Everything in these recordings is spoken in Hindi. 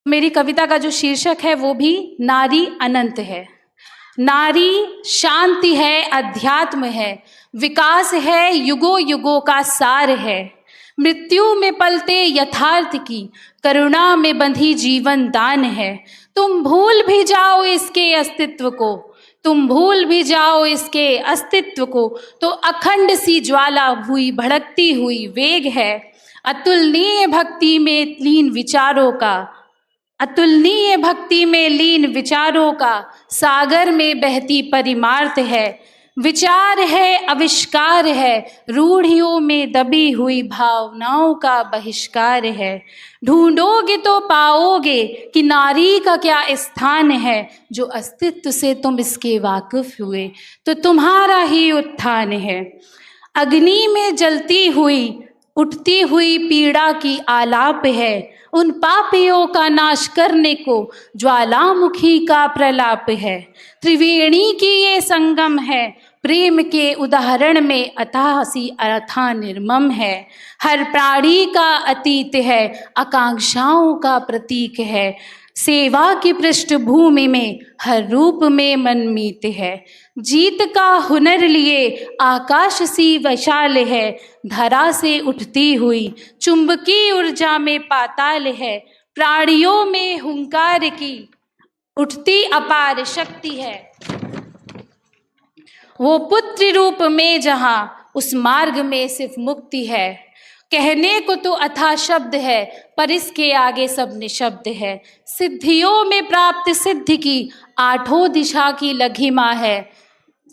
मेरी कविता का जो शीर्षक है वो भी नारी अनंत है। नारी शांति है, अध्यात्म है, विकास है, युगों युगों का सार है। मृत्यु में पलते यथार्थ की, करुणा में बंधी जीवन दान है। तुम भूल भी जाओ इसके अस्तित्व को, तुम भूल भी जाओ इसके अस्तित्व को, तो अखंड सी ज्वाला हुई भड़कती हुई वेग है। अतुलनीय भक्ति में लीन विचारों का, अतुलनीय भक्ति में लीन विचारों का सागर में बहती परिमार्थ है। विचार है, आविष्कार है, रूढ़ियों में दबी हुई भावनाओं का बहिष्कार है। ढूंढोगे तो पाओगे कि नारी का क्या स्थान है, जो अस्तित्व से तुम इसके वाकिफ हुए तो तुम्हारा ही उत्थान है। अग्नि में जलती हुई उठती हुई पीड़ा की आलाप है, उन पापियों का नाश करने को ज्वालामुखी का प्रलाप है। त्रिवेणी की ये संगम है, प्रेम के उदाहरण में अथाह सी अथाह निर्मम है। हर प्राणी का अतीत है, आकांक्षाओं का प्रतीक है। सेवा की पृष्ठभूमि में हर रूप में मनमीत है। जीत का हुनर लिए आकाश सी विशाल है, धरा से उठती हुई चुंबकीय ऊर्जा में पाताल है। प्राणियों में हुंकार की उठती अपार शक्ति है, वो पुत्र रूप में जहाँ उस मार्ग में सिर्फ मुक्ति है। कहने को तो अथाह शब्द है, पर इसके आगे सब निशब्द है। सिद्धियों में प्राप्त सिद्धि की आठों दिशा की लघिमा है,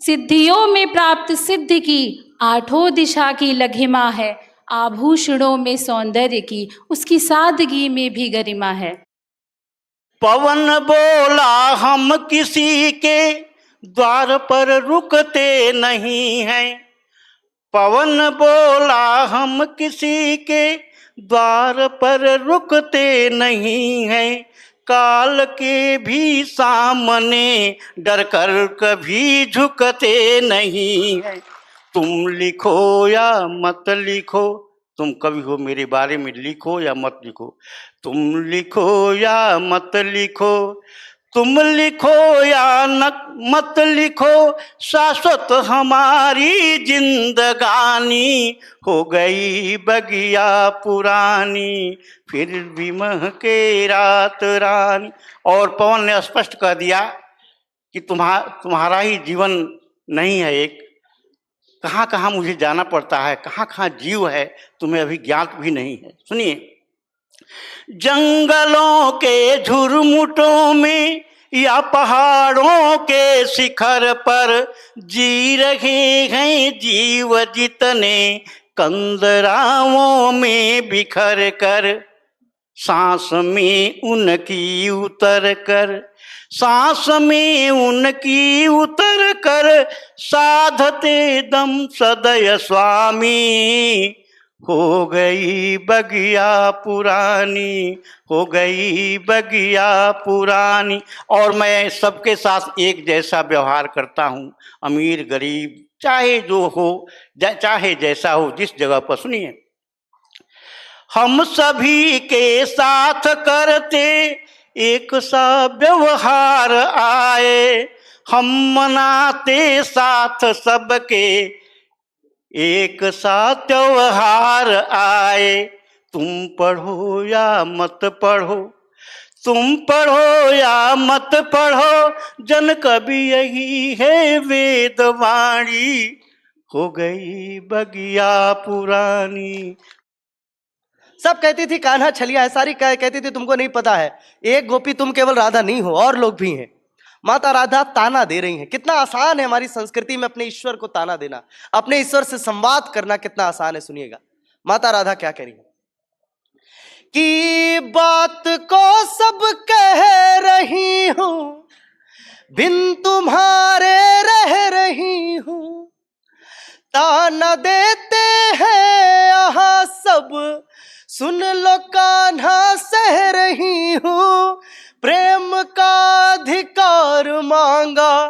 सिद्धियों में प्राप्त सिद्धि की आठों दिशा की लघिमा है। आभूषणों में सौंदर्य की उसकी सादगी में भी गरिमा है। पवन बोला हम किसी के द्वार पर रुकते नहीं हैं, पवन बोला हम किसी के द्वार पर रुकते नहीं हैं। काल के भी सामने डर कर कभी झुकते नहीं हैं। तुम लिखो या मत लिखो, तुम कवि हो मेरे बारे में लिखो या मत लिखो, तुम लिखो या मत लिखो, तुम लिखो या मत लिखो, शाश्वत हमारी जिंदगानी। हो गई बगिया पुरानी, फिर भी महके रात रानी। और पवन ने स्पष्ट कर दिया कि तुम्हारा ही जीवन नहीं है एक, कहाँ कहाँ मुझे जाना पड़ता है, कहाँ कहाँ जीव है, तुम्हें अभी ज्ञात भी नहीं है। सुनिए, जंगलों के झुरमुटों में या पहाड़ों के शिखर पर जी रहे हैं जीव जितने कंदराओं में बिखर कर। सांस में उनकी उतर कर, सांस में उनकी उतर कर, साधते दम सदय स्वामी। हो गई बगिया पुरानी, हो गई बगिया पुरानी। और मैं सबके साथ एक जैसा व्यवहार करता हूँ, अमीर गरीब चाहे जो हो, चाहे जैसा हो, जिस जगह पर। सुनिए, हम सभी के साथ करते एक सा व्यवहार आए, हम मनाते साथ सबके एक सा त्योहार आए। तुम पढ़ो या मत पढ़ो, तुम पढ़ो या मत पढ़ो, जन कभी यही है वेदवाणी। हो गई बगिया पुरानी। सब कहती थी कान्हा छलिया है, सारी कहती थी तुमको नहीं पता है, एक गोपी तुम केवल राधा नहीं हो, और लोग भी हैं। माता राधा ताना दे रही हैं। कितना आसान है हमारी संस्कृति में अपने ईश्वर को ताना देना, अपने ईश्वर से संवाद करना कितना आसान है। सुनिएगा माता राधा क्या कह रही है कि बात को सब कह रही हूं, बिन तुम्हारे रह रही हूं, ताना देते हैं यहाँ सब, सुन लो कान्हा सह रही हूं। प्रेम का अधिकार मांगा,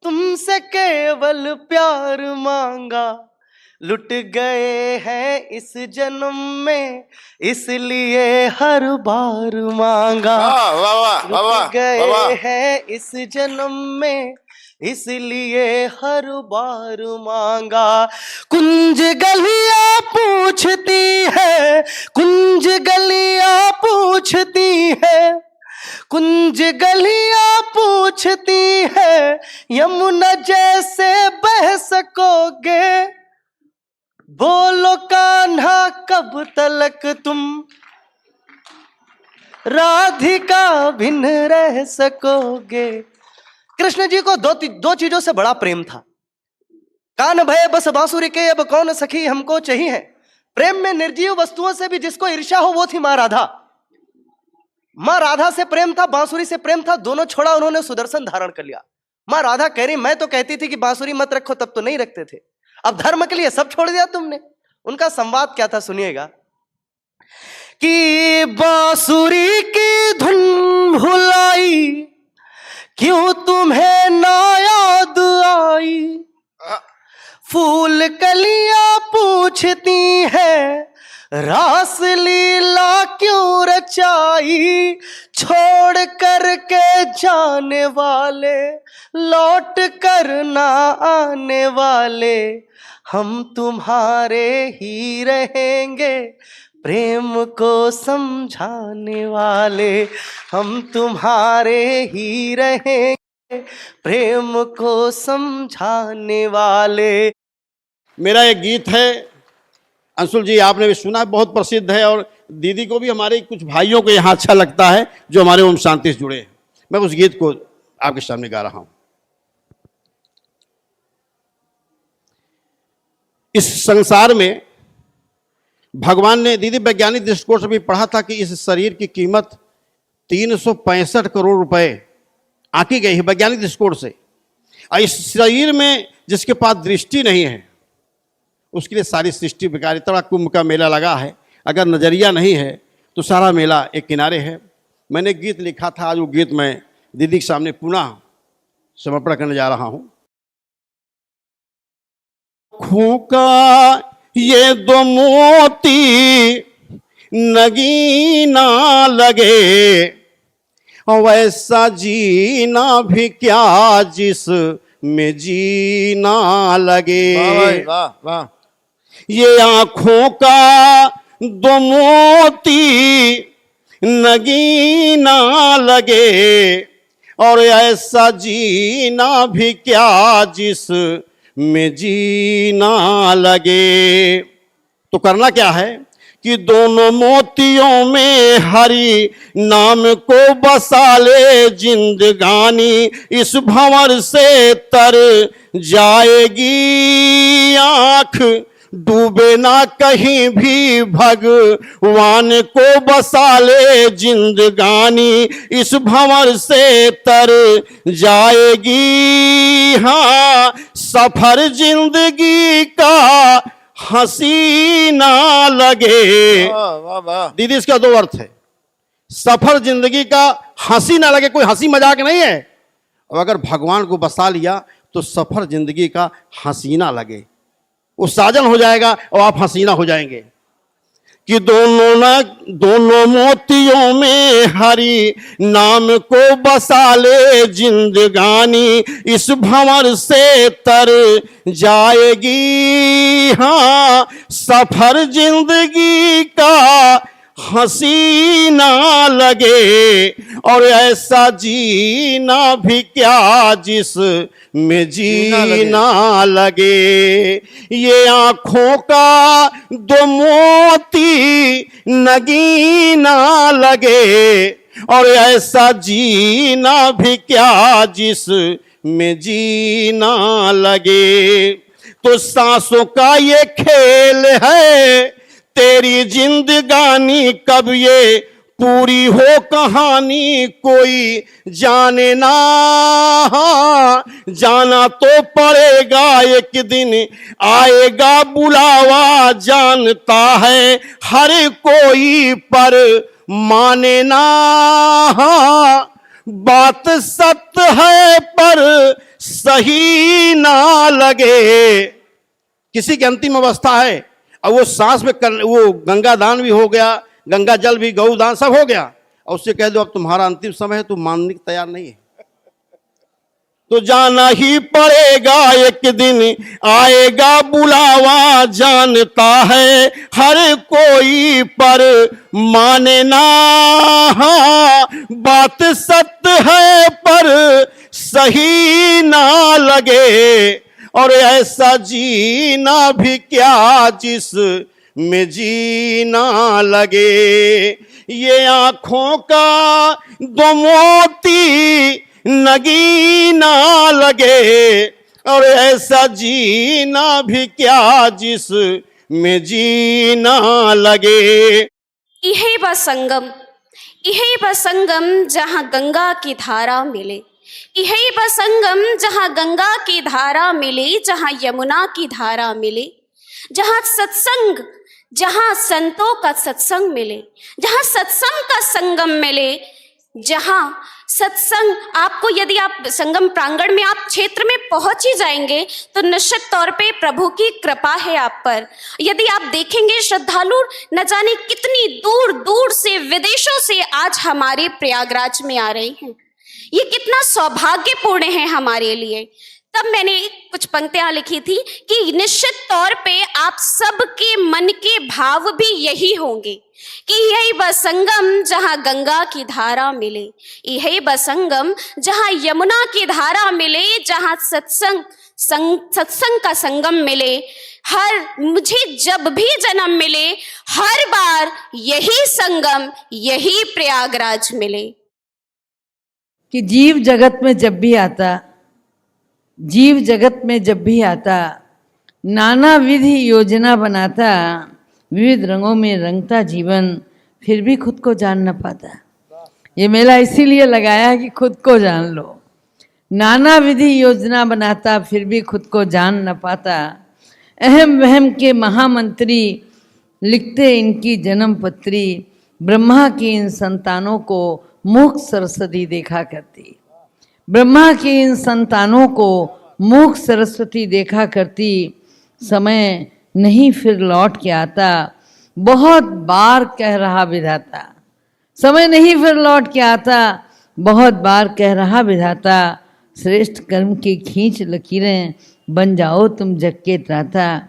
तुमसे केवल प्यार मांगा, लुट गए हैं इस जन्म में, इसलिए हर बार मांगा। वाह वाह वाह वाह लुट गए वाह। हैं इस जन्म में, इसलिए हर बार मांगा। कुंज गलियां पूछती है, कुंज गलियां पूछती है, कुंज गलियां पूछती है, यमुना जैसे बह सकोगे। बोलो कान्हा कब तलक तुम राधिका भिन्न रह सकोगे। कृष्ण जी को दो चीजों से बड़ा प्रेम था। कान भय बस बांसुरी के, अब कौन सखी हमको चाहिए। प्रेम में निर्जीव वस्तुओं से भी जिसको ईर्ष्या हो वो थी मां राधा। मां राधा से प्रेम था, बांसुरी से प्रेम था, दोनों छोड़ा, उन्होंने सुदर्शन धारण कर लिया। मां राधा कह रही मैं तो कहती थी कि बांसुरी मत रखो, तब तो नहीं रखते थे, अब धर्म के लिए सब छोड़ दिया तुमने। उनका संवाद क्या था सुनिएगा कि बांसुरी की धुन भुलाई, क्यों तुम्हें ना याद आई। फूल कलियां पूछती है, रास लीला क्यों रचाई। छोड़ कर के जाने वाले, लौट कर ना आने वाले, हम तुम्हारे ही रहेंगे, प्रेम को समझाने वाले। हम तुम्हारे ही रहेंगे, प्रेम को समझाने वाले। मेरा एक गीत है, अंशुल जी आपने भी सुना, बहुत प्रसिद्ध है, और दीदी को भी, हमारे कुछ भाइयों को यहाँ अच्छा लगता है जो हमारे ओम शांति से जुड़े हैं। मैं उस गीत को आपके सामने गा रहा हूं। इस संसार में भगवान ने, दीदी वैज्ञानिक दृष्टिकोण से भी पढ़ा था कि इस शरीर की कीमत 365 करोड़ रुपए आंकी गई है वैज्ञानिक दृष्टिकोण से। और इस शरीर में जिसके पास दृष्टि नहीं है उसके लिए सारी सृष्टि बेकार। इतना कुंभ का मेला लगा है, अगर नजरिया नहीं है तो सारा मेला एक किनारे है। मैंने गीत लिखा था, आज वो गीत मैं दीदी के सामने पुनः समर्पण करने जा रहा हूं। आँखों का ये दो मोती नगीना लगे, वैसा जीना भी क्या जिस में जीना लगे। वाह वाह। ये आँखों का दो मोती नगीना लगे, और ऐसा जीना भी क्या जिस में जीना लगे। तो करना क्या है कि दोनों मोतियों में हरि नाम को बसा ले, जिंदगानी इस भंवर से तर जाएगी। आँख डूबे ना कहीं भी, भगवान को बसा ले, जिंदगानी इस भंवर से तर जाएगी। हाँ, सफर जिंदगी का हंसी ना लगे। वाह वाह। दीदी इसका दो अर्थ है, सफर जिंदगी का हंसी ना लगे, कोई हंसी मजाक नहीं है। और अगर भगवान को बसा लिया तो सफर जिंदगी का हसीना लगे, वो साजन हो जाएगा और आप हसीना हो जाएंगे। कि दोनों मोतियों में हरि नाम को बसा ले, जिंदगानी इस भंवर से तर जाएगी। हाँ, सफर जिंदगी का हंसी ना लगे, और ऐसा जीना भी क्या जिस में जीना लगे। ये आँखों का दो मोती नगीना लगे, और ऐसा जीना भी क्या जिस में जीना लगे। तो सांसों का ये खेल है तेरी जिंदगानी, कब ये पूरी हो कहानी कोई जाने ना। जाना तो पड़ेगा एक दिन, आएगा बुलावा, जानता है हर कोई पर माने ना। बात सत्य है पर सही ना लगे, किसी की अंतिम अवस्था है और वो सांस में वो गंगा दान भी हो गया, गंगा जल भी, गौ दान सब हो गया, और उससे कह दो अब तुम्हारा अंतिम समय है, तुम मानने को तैयार नहीं है, तो जाना ही पड़ेगा, एक दिन आएगा बुलावा, जानता है हर कोई पर माने ना, बात सत्य है पर सही ना लगे, और ऐसा जीना भी क्या जिस में जीना लगे, ये आंखों का दो मोती नगीना लगे, और ऐसा जीना भी क्या जिस में जीना लगे। इहे व संगम जहाँ गंगा की धारा मिले, इहे व संगम जहाँ गंगा की धारा मिले, जहाँ यमुना की धारा मिले, जहाँ सत्संग, जहाँ संतों का सत्संग मिले, जहाँ सत्संग का संगम मिले, जहाँ सत्संग आपको, यदि आप संगम प्रांगण में, आप क्षेत्र में पहुंच ही जाएंगे तो निश्चित तौर पे प्रभु की कृपा है आप पर। यदि आप देखेंगे श्रद्धालु न जाने कितनी दूर दूर से, विदेशों से आज हमारे प्रयागराज में आ रहे हैं, ये कितना सौभाग्यपूर्ण है हमारे लिए। तब मैंने कुछ पंक्तियां लिखी थी कि निश्चित तौर पे आप सबके मन के भाव भी यही होंगे कि यही वह संगम जहाँ गंगा की धारा मिले, यही वह संगम जहाँ यमुना की धारा मिले, जहाँ सत्संग का संगम मिले, मुझे जब भी जन्म मिले, हर बार यही संगम, यही प्रयागराज मिले। कि जीव जगत में जब भी आता नाना विधि योजना बनाता, विविध रंगों में रंगता जीवन, फिर भी खुद को जान न पाता। ये मेला इसीलिए लगाया कि खुद को जान लो। नाना विधि योजना बनाता, फिर भी खुद को जान न पाता। अहम वहम के महामंत्री लिखते इनकी जन्म पत्री, ब्रह्मा की इन संतानों को मूक सरस्वती देखा करती। ब्रह्मा की इन संतानों को मूक सरस्वती देखा करती। समय नहीं फिर लौट के आता, बहुत बार कह रहा विधाता। समय नहीं फिर लौट के आता, बहुत बार कह रहा विधाता। श्रेष्ठ कर्म की खींच लकीरें, बन जाओ तुम जग के त्राता।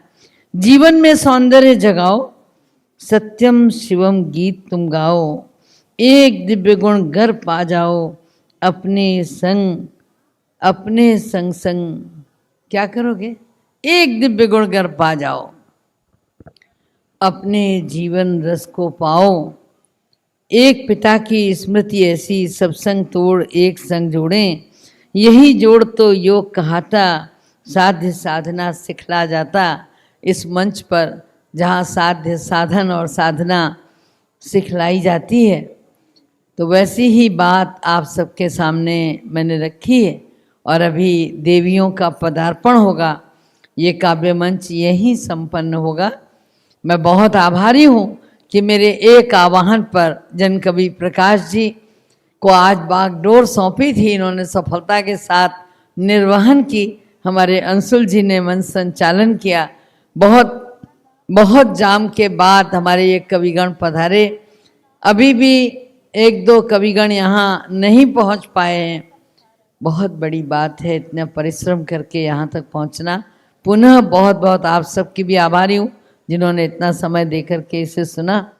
जीवन में सौंदर्य जगाओ, सत्यम शिवम गीत तुम गाओ। एक दिव्य गुण घर पा जाओ, अपने संग संग क्या करोगे? एक दिव्य गुण घर पा जाओ, अपने जीवन रस को पाओ। एक पिता की स्मृति ऐसी, सब संग तोड़ एक संग जोड़ें। यही जोड़ तो योग कहाता, साध्य साधना सिखला जाता। इस मंच पर जहाँ साध्य साधन और साधना सिखलाई जाती है, तो वैसी ही बात आप सबके सामने मैंने रखी है। और अभी देवियों का पदार्पण होगा, ये काव्य मंच यहीं संपन्न होगा। मैं बहुत आभारी हूँ कि मेरे एक आह्वान पर जन कवि प्रकाश जी को आज बागडोर सौंपी थी, इन्होंने सफलता के साथ निर्वहन की। हमारे अंशुल जी ने मंच संचालन किया। बहुत जाम के बाद हमारे ये कविगण पधारे। अभी भी एक दो कविगण यहाँ नहीं पहुँच पाए हैं। बहुत बड़ी बात है इतना परिश्रम करके यहाँ तक पहुँचना। पुनः बहुत बहुत आप सबकी भी आभारी हूँ जिन्होंने इतना समय देकर के इसे सुना।